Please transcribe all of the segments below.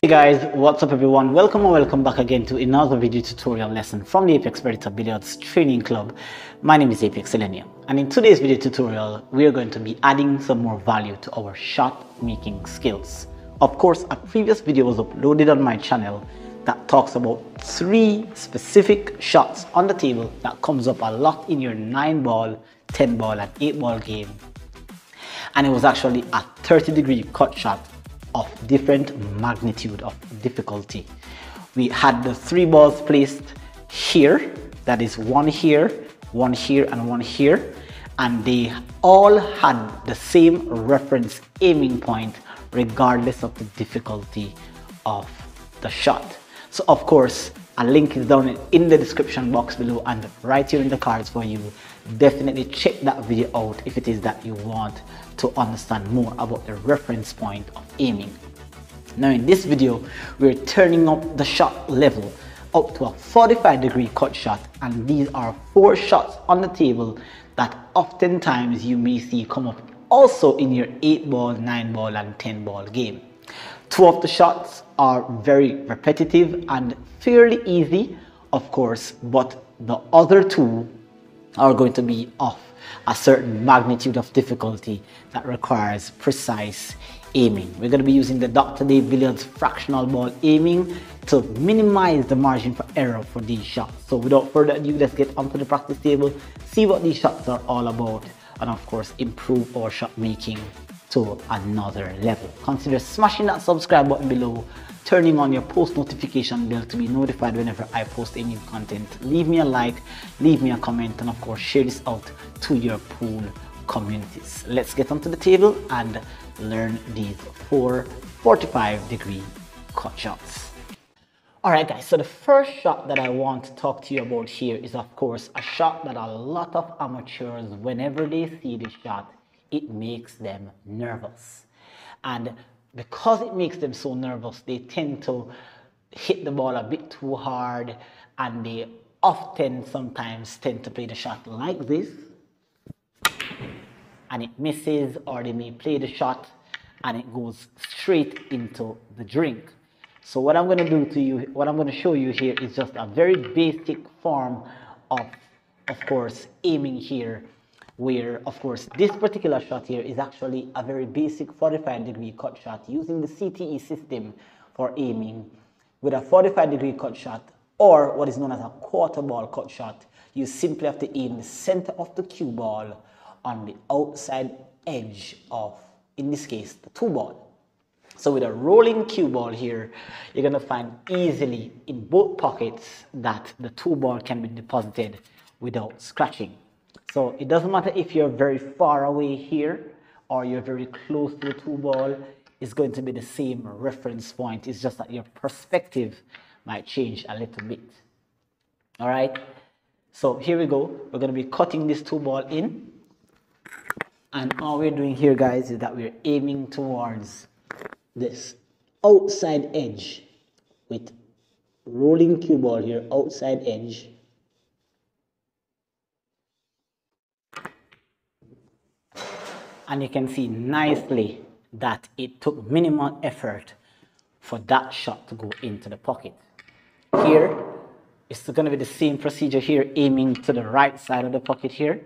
Hey guys, what's up everyone? Welcome and welcome back again to another video tutorial lesson from the Apex Predator Billiards Training Club. My name is Apex Selenium, and in today's video tutorial we are going to be adding some more value to our shot making skills. Of course, a previous video was uploaded on my channel that talks about 3 specific shots on the table that comes up a lot in your 9-ball, 10-ball and 8-ball game, and it was actually a 30-degree cut shot of different magnitude of difficulty. We had the 3 balls placed here, that is one here, one here and one here, and they all had the same reference aiming point regardless of the difficulty of the shot. So of course a link is down in the description box below and right here in the cards for you. Definitely check that video out if it is that you want to understand more about the reference point of aiming. Now in this video we're turning up the shot level up to a 45-degree cut shot, and these are 4 shots on the table that oftentimes you may see come up also in your 8-ball, 9-ball and 10-ball game. 2 of the shots are very repetitive and fairly easy, of course, but the other 2 are going to be of a certain magnitude of difficulty that requires precise aiming. We're going to be using the Dr. Dave Billiards fractional ball aiming to minimize the margin for error for these shots. So without further ado, let's get onto the practice table, see what these shots are all about, and of course improve our shot making to another level. Consider smashing that subscribe button below, turning on your post notification bell to be notified whenever I post any new content. Leave me a like, leave me a comment, and of course share this out to your pool communities. Let's get onto the table and learn these 4 45-degree cut shots. Alright guys, so the first shot that I want to talk to you about here is of course a shot that a lot of amateurs, whenever they see this shot, it makes them nervous. And because it makes them so nervous, they tend to hit the ball a bit too hard, and they often sometimes tend to play the shot like this and it misses, or they may play the shot and it goes straight into the drink. So what I'm going to do to you, what I'm going to show you here is just a very basic form of course aiming here, where of course this particular shot here is actually a very basic 45-degree cut shot using the CTE system for aiming. With a 45-degree cut shot, or what is known as a quarter ball cut shot, you simply have to aim the center of the cue ball on the outside edge of, in this case, the 2 ball. So with a rolling cue ball here, you're going to find easily in both pockets that the 2 ball can be deposited without scratching. So it doesn't matter if you're very far away here or you're very close to the 2 ball, it's going to be the same reference point. It's just that your perspective might change a little bit. All right. So here we go. We're going to be cutting this 2 ball in. And all we're doing here, guys, is that we're aiming towards this outside edge with rolling cue ball here, outside edge. And you can see nicely that it took minimal effort for that shot to go into the pocket. Here, it's going to be the same procedure here, aiming to the right side of the pocket here.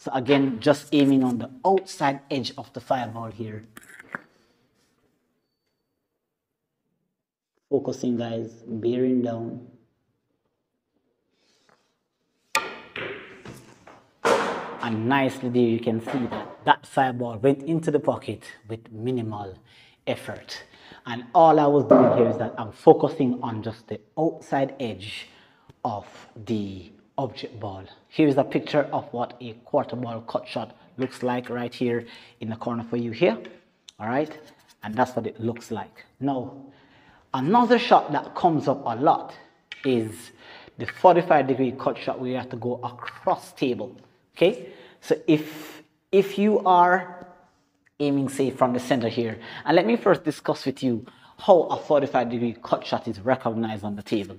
So again, just aiming on the outside edge of the fireball here. Focusing, guys, bearing down. And nicely there you can see that that fireball went into the pocket with minimal effort. And all I was doing here is that I'm focusing on just the outside edge of the object ball. Here's a picture of what a quarter ball cut shot looks like right here in the corner for you here. All right, and that's what it looks like. Now another shot that comes up a lot is the 45-degree cut shot where you have to go across table. Okay, so if you are aiming, say, from the center here, and let me first discuss with you how a 45-degree cut shot is recognized on the table.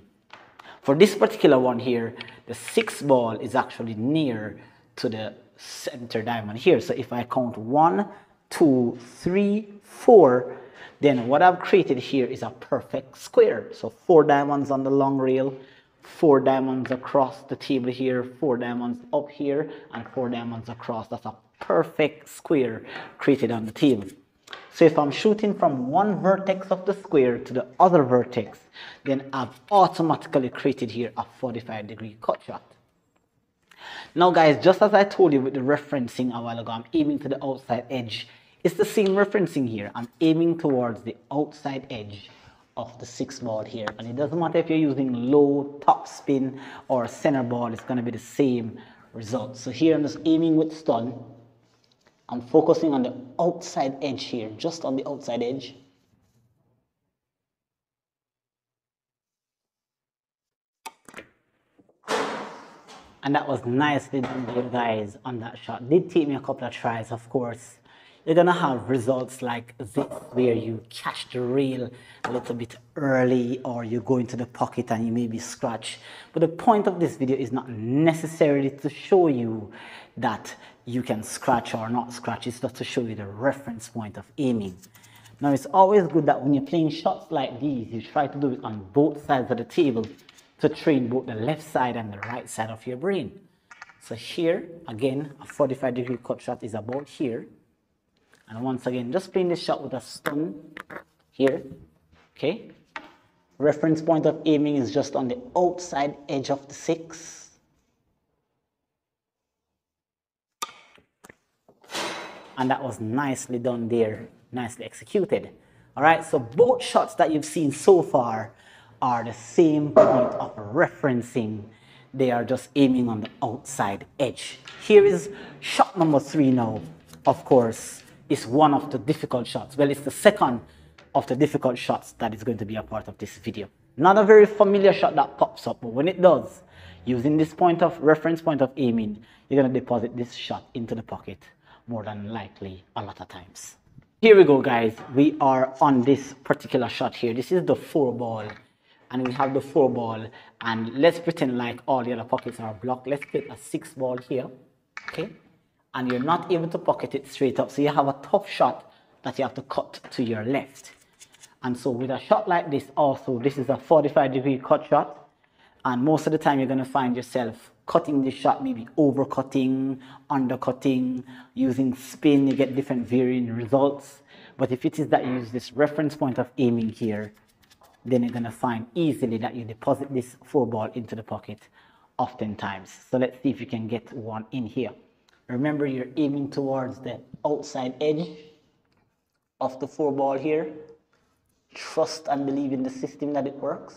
For this particular one here, the 6 ball is actually near to the center diamond here. So if I count 1, 2, 3, 4, Then what I've created here is a perfect square. So 4 diamonds on the long rail, 4 diamonds across the table here, 4 diamonds up here, and 4 diamonds across. That's a perfect square created on the table. So if I'm shooting from one vertex of the square to the other vertex, then I've automatically created here a 45-degree cut shot. Now guys, just as I told you with the referencing a while ago, I'm aiming to the outside edge. It's the same referencing here. I'm aiming towards the outside edge of the 6 ball here. And it doesn't matter if you're using low, top spin, or center ball, it's going to be the same result. So here I'm just aiming with stun. I'm focusing on the outside edge here, just on the outside edge. And that was nicely done there, guys, on that shot. Did take me a couple of tries, of course. You're gonna have results like this where you catch the rail a little bit early, or you go into the pocket and you maybe scratch. But the point of this video is not necessarily to show you that you can scratch or not scratch. It's just to show you the reference point of aiming. Now, it's always good that when you're playing shots like these, you try to do it on both sides of the table to train both the left side and the right side of your brain. So here, again, a 45-degree cut shot is about here. And once again, just playing this shot with a stun here, okay? Reference point of aiming is just on the outside edge of the 6. And that was nicely done there, nicely executed. All right, so both shots that you've seen so far are the same point of referencing. They are just aiming on the outside edge. Here is shot number 3 now. Of course, it's one of the difficult shots. Well, it's the second of the difficult shots that is going to be a part of this video. Not a very familiar shot that pops up, but when it does, using this point of reference point of aiming, you're going to deposit this shot into the pocket more than likely a lot of times. Here we go, guys. We are on this particular shot here. This is the 4 ball. And we have the 4 ball, and let's pretend like all the other pockets are blocked. Let's put a 6 ball here, okay? And you're not able to pocket it straight up, so you have a tough shot that you have to cut to your left. And so with a shot like this also, this is a 45-degree cut shot, and most of the time you're going to find yourself cutting this shot, maybe overcutting, undercutting, using spin. You get different varying results. But if it is that you use this reference point of aiming here, then you're going to find easily that you deposit this 4 ball into the pocket oftentimes. So let's see if you can get one in here. Remember, you're aiming towards the outside edge of the 4 ball here. Trust and believe in the system that it works.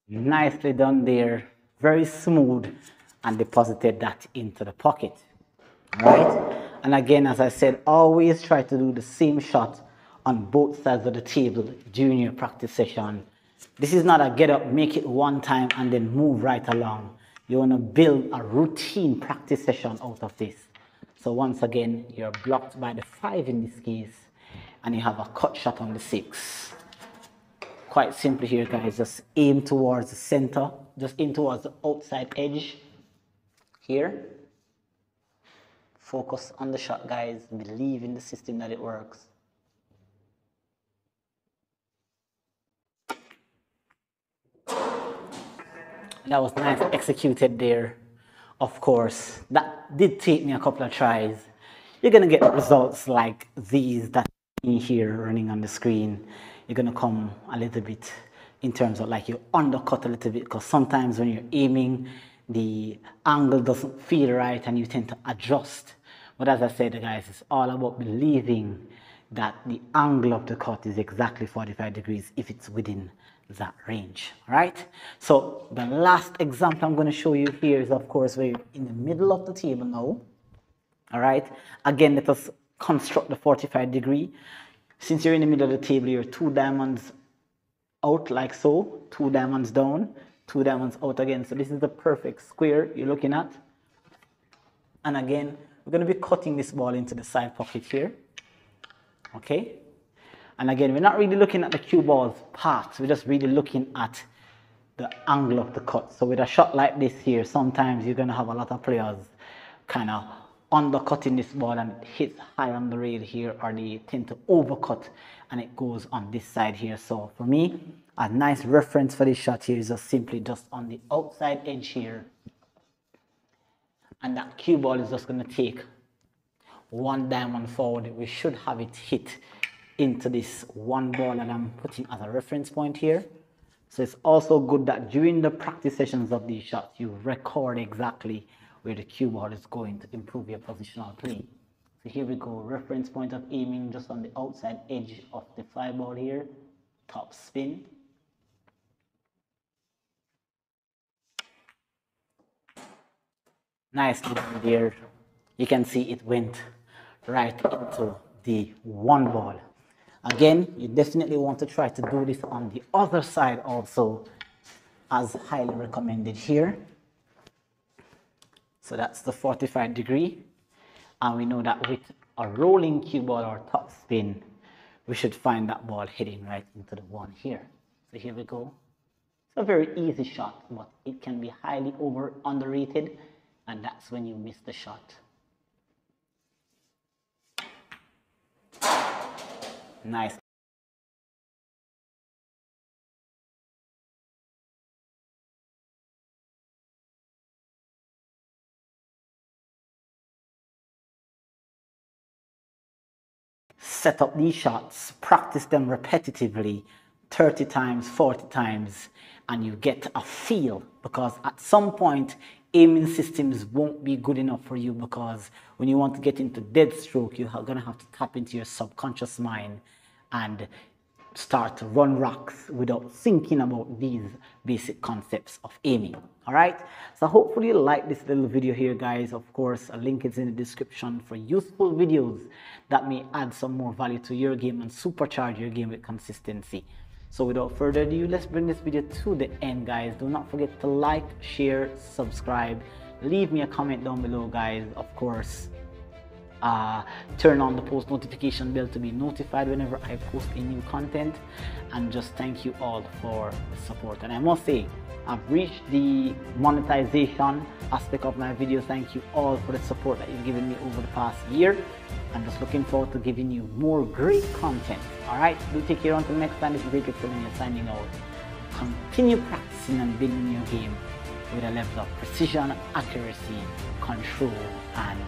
Nicely done there. Very smooth. And deposited that into the pocket. All right? And again, as I said, always try to do the same shot on both sides of the table during your practice session. This is not a get up, make it one time, and then move right along. You want to build a routine practice session out of this. So once again, you're blocked by the 5 in this case, and you have a cut shot on the 6. Quite simply here, guys, just aim towards the center. Just aim towards the outside edge. Here, focus on the shot, guys. Believe in the system that it works. That was nice executed there. Of course, that did take me a couple of tries. You're going to get results like these that you see here running on the screen. You're going to come a little bit in terms of like you undercut a little bit, because sometimes when you're aiming, the angle doesn't feel right and you tend to adjust. But as I said, guys, it's all about believing that the angle of the cut is exactly 45 degrees if it's within that range. All right? So the last example I'm going to show you here is, of course, where you're in the middle of the table now. All right? Again, let us construct the 45 degree. Since you're in the middle of the table, you're 2 diamonds out like so, 2 diamonds down, 2 diamonds out again. So this is the perfect square you're looking at. And again, we're going to be cutting this ball into the side pocket here. Okay? And again, we're not really looking at the cue ball's path. We're just really looking at the angle of the cut. So with a shot like this here, sometimes you're gonna have a lot of players kind of undercutting this ball and it hits high on the rail here, or they tend to overcut and it goes on this side here. So for me, a nice reference for this shot here is just on the outside edge here, and that cue ball is just going to take one diamond forward. We should have it hit into this one ball that I'm putting as a reference point here. So it's also good that during the practice sessions of these shots, you record exactly where the cue ball is going to improve your positional play. So here we go, reference point of aiming just on the outside edge of the fly ball here, top spin. Nicely done there. You can see it went right into the one ball. Again, you definitely want to try to do this on the other side also, as highly recommended here. So that's the 45 degree. And we know that with a rolling cue ball or top spin, we should find that ball heading right into the one here. So here we go. It's a very easy shot, but it can be highly underrated, and that's when you miss the shot. Nice. Set up these shots, practice them repetitively, 30 times, 40 times, and you get a feel, because at some point aiming systems won't be good enough for you, because when you want to get into dead stroke, you're going to have to tap into your subconscious mind and start to run rocks without thinking about these basic concepts of aiming. All right, so hopefully you like this little video here, guys. Of course, a link is in the description for useful videos that may add some more value to your game and supercharge your game with consistency. So without further ado, let's bring this video to the end, guys. Do not forget to like, share, subscribe, leave me a comment down below, guys. Of course, turn on the post notification bell to be notified whenever I post a new content, and just thank you all for the support. And I must say, I've reached the monetization aspect of my videos. Thank you all for the support that you've given me over the past year. I'm just looking forward to giving you more great content. All right, do take care until next time. This is Apex signing out. Continue practicing and building your game with a level of precision, accuracy, control, and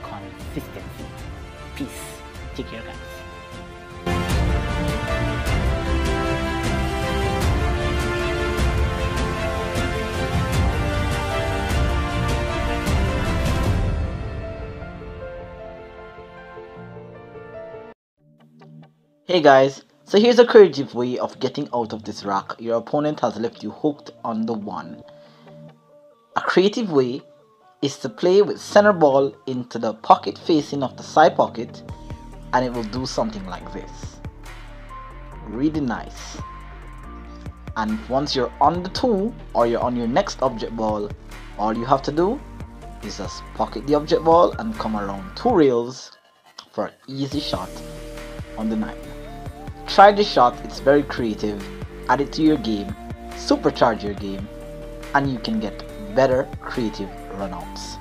consistency. Peace. Take care, guys. Hey guys, so here's a creative way of getting out of this rack. Your opponent has left you hooked on the one. A creative way is to play with center ball into the pocket facing of the side pocket, and it will do something like this. Really nice. And once you're on the two, or you're on your next object ball, all you have to do is just pocket the object ball and come around two rails for an easy shot on the 9. Try this shot, it's very creative. Add it to your game, supercharge your game, and you can get better creative runouts.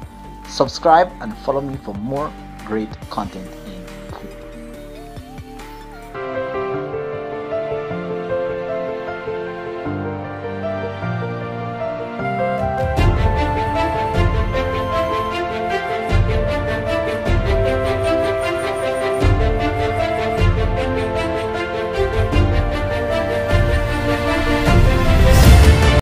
Subscribe and follow me for more great content.